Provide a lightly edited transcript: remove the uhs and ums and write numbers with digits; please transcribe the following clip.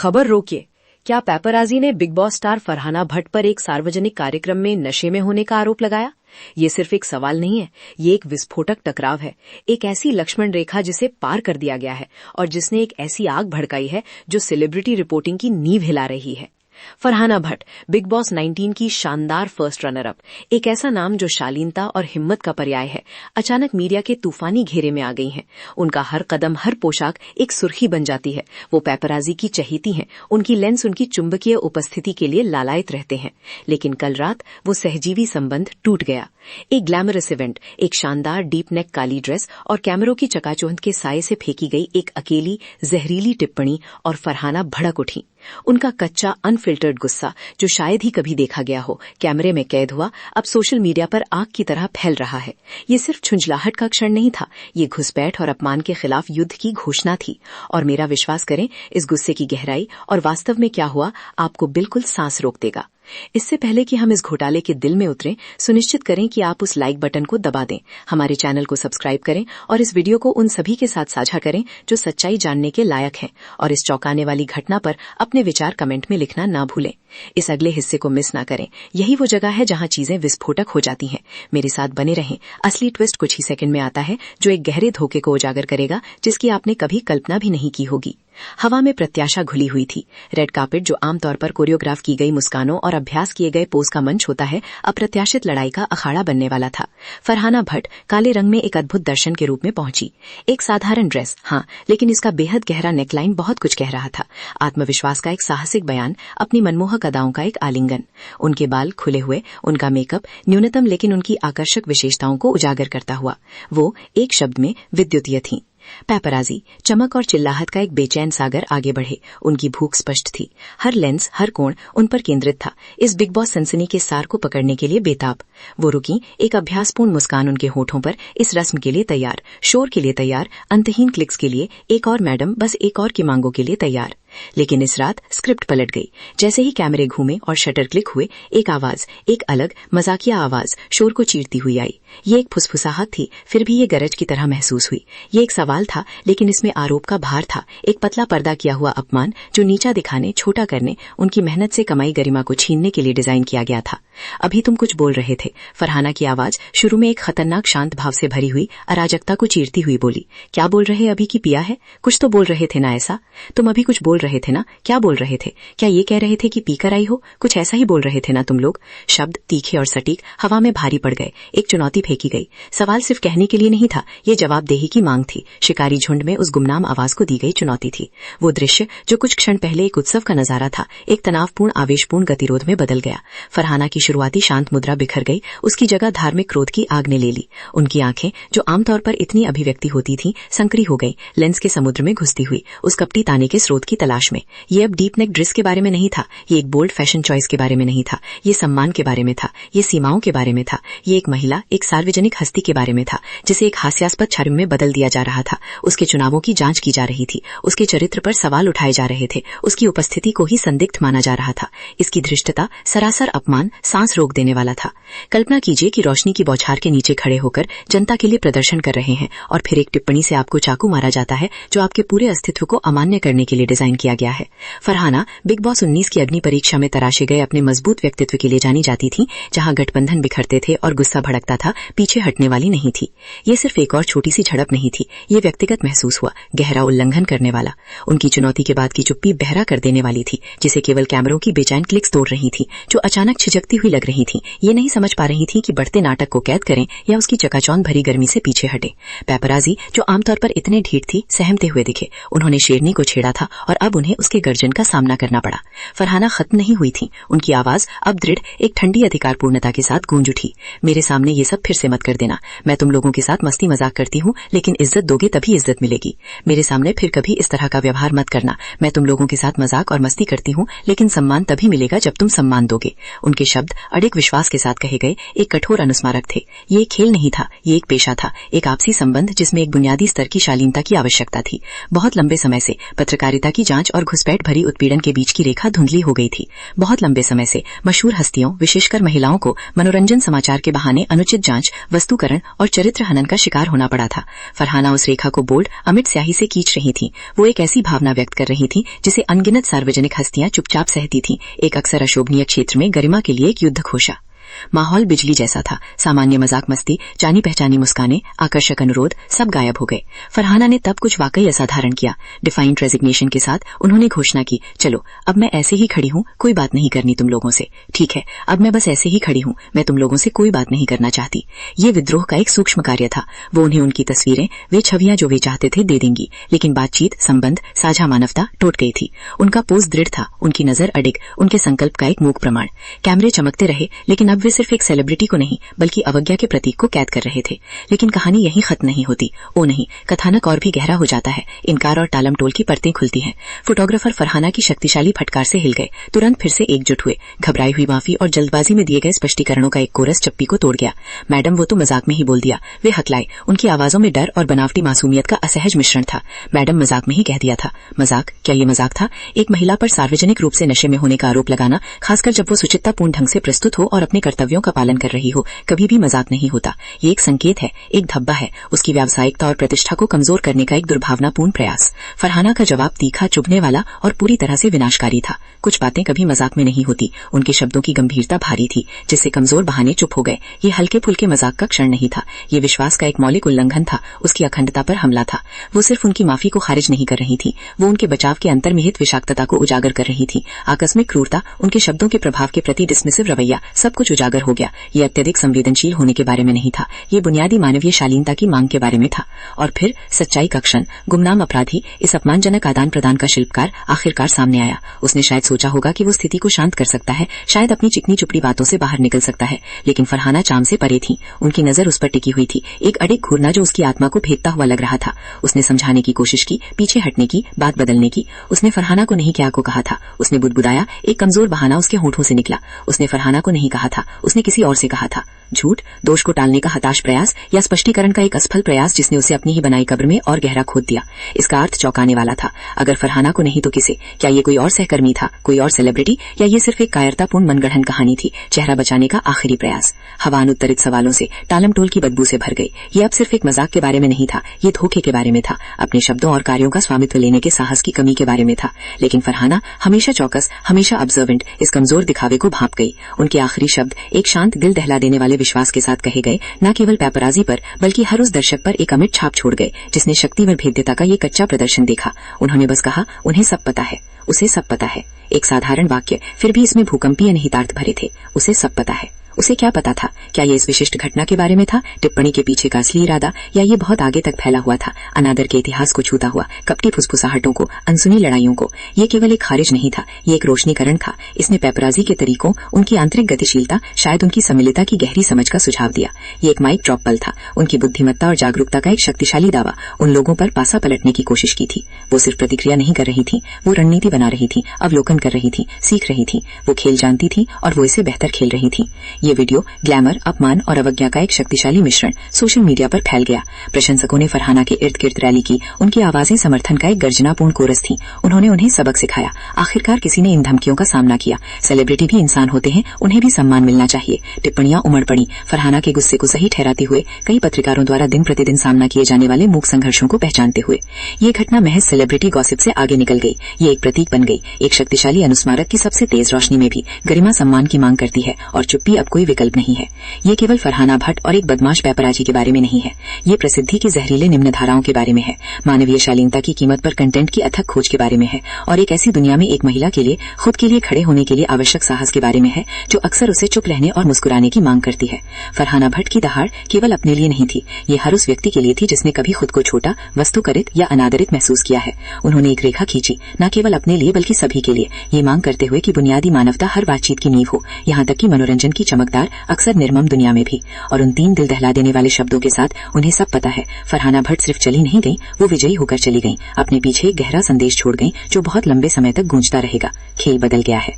खबर रोकिए। क्या पेपराजी ने big boss star Farhana Bhatt पर एक सार्वजनिक कार्यक्रम में नशे में होने का आरोप लगाया? ये सिर्फ एक सवाल नहीं है, ये एक विस्फोटक टकराव है, एक ऐसी लक्ष्मण रेखा जिसे पार कर दिया गया है और जिसने एक ऐसी आग भड़काई है जो सेलिब्रिटी रिपोर्टिंग की नींव हिला रही है। फरहाना भट्ट बिग बॉस 19 की शानदार फर्स्ट रनर अप, एक ऐसा नाम जो शालीनता और हिम्मत का पर्याय है, अचानक मीडिया के तूफानी घेरे में आ गई हैं। उनका हर कदम, हर पोशाक एक सुर्खी बन जाती है। वो पेपराजी की चहेती हैं, उनकी लेंस उनकी चुंबकीय उपस्थिति के लिए लालायित रहते हैं। लेकिन कल रात वो सहजीवी संबंध टूट गया। एक ग्लैमरस इवेंट, एक शानदार डीप नेक काली ड्रेस और कैमरों की चकाचौंध के साये से फेंकी गई एक अकेली जहरीली टिप्पणी और फरहाना भड़क उठी। उनका कच्चा अनफिल्टर्ड गुस्सा, जो शायद ही कभी देखा गया हो, कैमरे में कैद हुआ, अब सोशल मीडिया पर आग की तरह फैल रहा है। ये सिर्फ झुंझलाहट का क्षण नहीं था, ये घुसपैठ और अपमान के खिलाफ युद्ध की घोषणा थी। और मेरा विश्वास करें, इस गुस्से की गहराई और वास्तव में क्या हुआ आपको बिल्कुल सांस रोक देगा। इससे पहले कि हम इस घोटाले के दिल में उतरें, सुनिश्चित करें कि आप उस लाइक बटन को दबा दें, हमारे चैनल को सब्सक्राइब करें और इस वीडियो को उन सभी के साथ साझा करें जो सच्चाई जानने के लायक हैं। और इस चौंकाने वाली घटना पर अपने विचार कमेंट में लिखना ना भूलें। इस अगले हिस्से को मिस ना करें, यही वो जगह है जहां चीजें विस्फोटक हो जाती हैं। मेरे साथ बने रहें, असली ट्विस्ट कुछ ही सेकंड में आता है जो एक गहरे धोखे को उजागर करेगा जिसकी आपने कभी कल्पना भी नहीं की होगी। हवा में प्रत्याशा घुली हुई थी। रेड कार्पेट, जो आमतौर पर कोरियोग्राफ की गई मुस्कानों और अभ्यास किए गए पोज का मंच होता है, अप्रत्याशित लड़ाई का अखाड़ा बनने वाला था। फरहाना भट्ट काले रंग में एक अद्भुत दर्शन के रूप में पहुंची। एक साधारण ड्रेस, हाँ, लेकिन इसका बेहद गहरा नेकलाइन बहुत कुछ कह रहा था। आत्मविश्वास का एक साहसिक बयान, अपनी मनमोहक अदाओं का एक आलिंगन। उनके बाल खुले हुए, उनका मेकअप न्यूनतम लेकिन उनकी आकर्षक विशेषताओं को उजागर करता हुआ। वो एक शब्द में विद्युतीय थी। पेपराजी चमक और चिल्लाहट का एक बेचैन सागर आगे बढ़े। उनकी भूख स्पष्ट थी, हर लेंस, हर कोण उन पर केंद्रित था, इस बिग बॉस सनसनी के सार को पकड़ने के लिए बेताब। वो रुकी, एक अभ्यासपूर्ण मुस्कान उनके होठों पर, इस रस्म के लिए तैयार, शोर के लिए तैयार, अंतहीन क्लिक्स के लिए, एक और मैडम, बस एक और की मांगों के लिए तैयार। लेकिन इस रात स्क्रिप्ट पलट गई। जैसे ही कैमरे घूमे और शटर क्लिक हुए, एक आवाज, एक अलग मजाकिया आवाज शोर को चीरती हुई आई। ये एक फुसफुसाहट थी, फिर भी ये गरज की तरह महसूस हुई। ये एक सवाल था, लेकिन इसमें आरोप का भार था, एक पतला पर्दा किया हुआ अपमान जो नीचा दिखाने, छोटा करने, उनकी मेहनत से कमाई गरिमा को छीनने के लिए डिजाइन किया गया था। अभी तुम कुछ बोल रहे थे, फरहाना की आवाज शुरू में एक खतरनाक शांत भाव से भरी हुई अराजकता को चीरती हुई बोली। क्या बोल रहे अभी की पिया है? कुछ तो बोल रहे थे ना ऐसा? तुम अभी कुछ बोल रहे थे ना? क्या बोल रहे थे? क्या ये कह रहे थे कि पीकर आई हो? कुछ ऐसा ही बोल रहे थे ना तुम लोग? शब्द तीखे और सटीक हवा में भारी पड़ गए। एक चुनौती फेंकी गई। सवाल सिर्फ कहने के लिए नहीं था, ये जवाबदेही की मांग थी। शिकारी झुंड में उस गुमनाम आवाज को दी गई चुनौती थी। वो दृश्य जो कुछ क्षण पहले एक उत्सव का नजारा था, एक तनावपूर्ण, आवेशपूर्ण गतिरोध में बदल गया। फरहाना की शुरुआती शांत मुद्रा बिखर गई, उसकी जगह धार्मिक क्रोध की आग ने ले ली। उनकी आंखें, जो आमतौर पर इतनी अभिव्यक्ति होती थीं, संकरी हो गई, लेंस के समुद्र में घुसती हुई, उस कपटी ताने के स्रोत की तलाश में। ये अब डीप नेक ड्रेस के बारे में नहीं था, ये एक बोल्ड फैशन चॉइस के बारे में नहीं था, ये सम्मान के बारे में था, ये सीमाओं के बारे में था, ये एक महिला, एक सार्वजनिक हस्ती के बारे में था, जिसे एक हास्यास्पद छवि में बदल दिया जा रहा था। उसके चुनावों की जांच की जा रही थी, उसके चरित्र पर सवाल उठाए जा रहे थे, उसकी उपस्थिति को ही संदिग्ध माना जा रहा था। इसकी धृष्टता, सरासर अपमान, सांस रोक देने वाला था। कल्पना कीजिए कि रोशनी की बौछार के नीचे खड़े होकर जनता के लिए प्रदर्शन कर रहे हैं और फिर एक टिप्पणी से आपको चाकू मारा जाता है जो आपके पूरे अस्तित्व को अमान्य करने के लिए डिजाइन किया गया है। फरहाना बिग बॉस 19 की अग्नि परीक्षा में तराशे गए अपने मजबूत व्यक्तित्व के लिए जानी जाती थी। जहां गठबंधन बिखरते थे और गुस्सा भड़कता था, पीछे हटने वाली नहीं थी। ये सिर्फ एक और छोटी सी झड़प नहीं थी, ये व्यक्तिगत महसूस हुआ, गहरा उल्लंघन करने वाला। उनकी चुनौती के बाद की चुप्पी बहरा कर देने वाली थी, जिसे केवल कैमरों की बेचैन क्लिक्स तोड़ रही थी, जो अचानक छिजकती हुई लग रही थी। ये नहीं समझ पा रही थी कि बढ़ते नाटक को कैद करें या उसकी चकाचौंध भरी गर्मी से पीछे हटे। पेपराजी, जो आमतौर पर इतने ढीठ थी, सहमते हुए दिखे। उन्होंने शेरनी को छेड़ा था और अब उन्हें उसके गर्जन का सामना करना पड़ा। फरहाना खत्म नहीं हुई थी, उनकी आवाज अब दृढ़, एक ठंडी अधिकारपूर्णता के साथ गूंज उठी। मेरे सामने ये सब फिर से मत कर देना। मैं तुम लोगों के साथ मस्ती मजाक करती हूँ, लेकिन इज्जत दोगे तभी इज्जत मिलेगी। मेरे सामने फिर कभी इस तरह का व्यवहार मत करना। मैं तुम लोगों के साथ मजाक और मस्ती करती हूँ, लेकिन सम्मान तभी मिलेगा जब तुम सम्मान दोगे। उनके शब्द अडिग विश्वास के साथ कहे गए एक कठोर अनुस्मारक थे। ये एक खेल नहीं था, ये एक पेशा था, एक आपसी संबंध जिसमें एक बुनियादी स्तर की शालीनता की आवश्यकता थी। बहुत लंबे समय से पत्रकारिता की जांच और घुसपैठ भरी उत्पीड़न के बीच की रेखा धुंधली हो गई थी। बहुत लंबे समय से मशहूर हस्तियों, विशेषकर महिलाओं को मनोरंजन समाचार के बहाने अनुचित जांच, वस्तुकरण और चरित्र हनन का शिकार होना पड़ा था। फरहाना उस रेखा को बोल्ड, अमिट स्याही से खींच रही थी। वो एक ऐसी भावना व्यक्त कर रही थी जिसे अनगिनत सार्वजनिक हस्तियां चुपचाप सहती थीं, एक अक्सर अशोभनीय क्षेत्र में गरिमा के लिए एक युद्ध घोषा। माहौल बिजली जैसा था। सामान्य मजाक मस्ती, जानी पहचानी मुस्कानें, आकर्षक अनुरोध सब गायब हो गए। फरहाना ने तब कुछ वाकई असाधारण किया। डिफाइंड रेजिग्नेशन के साथ उन्होंने घोषणा की, चलो अब मैं ऐसे ही खड़ी हूँ, कोई बात नहीं करनी तुम लोगों से। ठीक है, अब मैं बस ऐसे ही खड़ी हूँ, मैं तुम लोगों से कोई बात नहीं करना चाहती। ये विद्रोह का एक सूक्ष्म कार्य था। वो उन्हें उनकी तस्वीरें, वे छवियां जो वे चाहते थे दे देंगी, लेकिन बातचीत, संबंध, साझा मानवता टूट गई थी। उनका पोज दृढ़ था, उनकी नजर अडिग, उनके संकल्प का एक मूक प्रमाण। कैमरे चमकते रहे, लेकिन अब वे सिर्फ एक सेलिब्रिटी को नहीं बल्कि अवज्ञा के प्रतीक को कैद कर रहे थे। लेकिन कहानी यहीं खत्म नहीं होती। ओ नहीं, कथानक और भी गहरा हो जाता है। इनकार और टालम टोल की परतें खुलती हैं। फोटोग्राफर फरहाना की शक्तिशाली फटकार से हिल गए, तुरंत फिर से एकजुट हुए। घबराई हुई माफी और जल्दबाजी में दिए गए स्पष्टीकरणों का एक कोरस चप्पी को तोड़ गया। मैडम, वो तो मजाक में ही बोल दिया, वे हकलाए। उनकी आवाजों में डर और बनावटी मासूमियत का असहज मिश्रण था। मैडम, मजाक में ही कह दिया था। मजाक? क्या ये मजाक था? एक महिला पर सार्वजनिक रूप से नशे में होने का आरोप लगाना, खासकर जब वो सुचित्तापूर्ण ढंग से प्रस्तुत हो और अपने कर्तव्यों का पालन कर रही हो, कभी भी मजाक नहीं होता। ये एक संकेत है, एक धब्बा है, उसकी व्यावसायिकता और प्रतिष्ठा को कमजोर करने का एक दुर्भावनापूर्ण प्रयास। फरहाना का जवाब तीखा, चुभने वाला और पूरी तरह से विनाशकारी था। कुछ बातें कभी मजाक में नहीं होती। उनके शब्दों की गंभीरता भारी थी, जिससे कमजोर बहाने चुप हो गए। ये हल्के फुल्के मजाक का क्षण नहीं था, ये विश्वास का एक मौलिक उल्लंघन था, उसकी अखंडता पर हमला था। वो सिर्फ उनकी माफी को खारिज नहीं कर रही थी, वो उनके बचाव के अंतर्निहित विषाक्तता को उजागर कर रही थी। आकस्मिक क्रूरता, उनके शब्दों के प्रभाव के प्रति डिसमिसिव रवैया, सब कुछ उजागर हो गया। ये अत्यधिक संवेदनशील होने के बारे में नहीं था, ये बुनियादी मानवीय शालीनता की मांग के बारे में था। और फिर सच्चाई का क्षण, गुमनाम अपराधी, इस अपमानजनक आदान प्रदान का शिल्पकार आखिरकार सामने आया। उसने शायद सोचा होगा कि वो स्थिति को शांत कर सकता है, शायद अपनी चिकनी चुपड़ी बातों से बाहर निकल सकता है, लेकिन फरहाना चाम से परे थी। उनकी नजर उस पर टिकी हुई थी, एक अडिग घूरना जो उसकी आत्मा को भेदता हुआ लग रहा था। उसने समझाने की कोशिश की, पीछे हटने की, बात बदलने की। उसने फरहाना को नहीं क्या को कहा था, उसने बुदबुदाया, एक कमजोर बहाना उसके होठों से निकला। उसने फरहाना को नहीं कहा था, उसने किसी और से कहा था। झूठ, दोष को टालने का हताश प्रयास या स्पष्टीकरण का एक असफल प्रयास जिसने उसे अपनी ही बनाई कब्र में और गहरा खोद दिया। इसका अर्थ चौंकाने वाला था। अगर फरहाना को नहीं तो किसे? क्या ये कोई और सहकर्मी था, कोई और सेलिब्रिटी, या ये सिर्फ एक कायरतापूर्ण मनगढ़ंत कहानी थी, चेहरा बचाने का आखिरी प्रयास? हवा अनुत्तरित सवालों से, टालम टोल की बदबू से भर गई। ये अब सिर्फ एक मजाक के बारे में नहीं था, ये धोखे के बारे में था, अपने शब्दों और कार्यों का स्वामित्व लेने के साहस की कमी के बारे में था। लेकिन फरहाना, हमेशा चौकस, हमेशा ऑब्जर्वेंट, इस कमजोर दिखावे को भांप गई। उनके आखिरी शब्द एक शांत, दिल दहला देने वाले विश्वास के साथ कहे गए, न केवल पैपराजी पर बल्कि हर उस दर्शक पर एक अमिट छाप छोड़ गए जिसने शक्ति व भेद्यता का ये कच्चा प्रदर्शन देखा। उन्होंने बस कहा, उन्हें सब पता है, उसे सब पता है। एक साधारण वाक्य, फिर भी इसमें भूकंपीय निहितार्थ भरे थे। उसे सब पता है। उसे क्या पता था? क्या ये इस विशिष्ट घटना के बारे में था, टिप्पणी के पीछे का असली इरादा, या ये बहुत आगे तक फैला हुआ था, अनादर के इतिहास को छूता हुआ, कपटी फुसफुसाहटों को, अनसुनी लड़ाइयों को? ये केवल एक खारिज नहीं था, ये एक रोशनीकरण था। इसने पैपराजी के तरीकों, उनकी आंतरिक गतिशीलता, शायद उनकी सम्मिलिता की गहरी समझ का सुझाव दिया। ये एक माइक ड्रॉप पल था, उनकी बुद्धिमत्ता और जागरूकता का एक शक्तिशाली दावा उन लोगों पर पासा पलटने की कोशिश की थी। वो सिर्फ प्रतिक्रिया नहीं कर रही थी, वो रणनीति बना रही थी, अवलोकन कर रही थी, सीख रही थी। वो खेल जानती थी और वो इसे बेहतर खेल रही थी। ये वीडियो ग्लैमर, अपमान और अवज्ञा का एक शक्तिशाली मिश्रण सोशल मीडिया पर फैल गया। प्रशंसकों ने फरहाना के इर्द गिर्द रैली की, उनकी आवाजें समर्थन का एक गर्जनापूर्ण कोरस थी। उन्होंने उन्हें सबक सिखाया। आखिरकार किसी ने इन धमकियों का सामना किया। सेलिब्रिटी भी इंसान होते हैं, उन्हें भी सम्मान मिलना चाहिए। टिप्पणियां उमड़ पड़ी। फरहाना के गुस्से को सही ठहराते हुए कई पत्रकारों द्वारा दिन प्रतिदिन सामना किए जाने वाले मूक संघर्षों को पहचानते हुए ये घटना महज सेलिब्रिटी गॉसिप से आगे निकल गई। ये एक प्रतीक बन गई, एक शक्तिशाली अनुस्मारक की सबसे तेज रोशनी में भी गरिमा सम्मान की मांग करती है, और चुप्पी अब कोई विकल्प नहीं है। ये केवल फरहाना भट्ट और एक बदमाश पैपराजी के बारे में नहीं है, ये प्रसिद्धि की जहरीले निम्न धाराओं के बारे में है, मानवीय शालीनता की कीमत पर कंटेंट की अथक खोज के बारे में है, और एक ऐसी दुनिया में एक महिला के लिए खुद के लिए खड़े होने के लिए आवश्यक साहस के बारे में है जो अक्सर उसे चुप रहने और मुस्कुराने की मांग करती है। फरहाना भट्ट की दहाड़ केवल अपने लिए नहीं थी, ये हर उस व्यक्ति के लिए थी जिसने कभी खुद को छोटा, वस्तुकरित या अनादरित महसूस किया है। उन्होंने एक रेखा खींची, न केवल अपने लिए बल्कि सभी के लिए, ये मांग करते हुए कि बुनियादी मानवता हर बातचीत की नींव हो, यहाँ तक कि मनोरंजन की चमकदार अक्सर निर्मम दुनिया में भी। और उन 3 दिल दहला देने वाले शब्दों के साथ उन्हें सब पता है। फरहाना भट्ट सिर्फ चली नहीं गई, वो विजयी होकर चली गई, अपने पीछे एक गहरा संदेश छोड़ गई जो बहुत लंबे समय तक गूंजता रहेगा। खेल बदल गया है।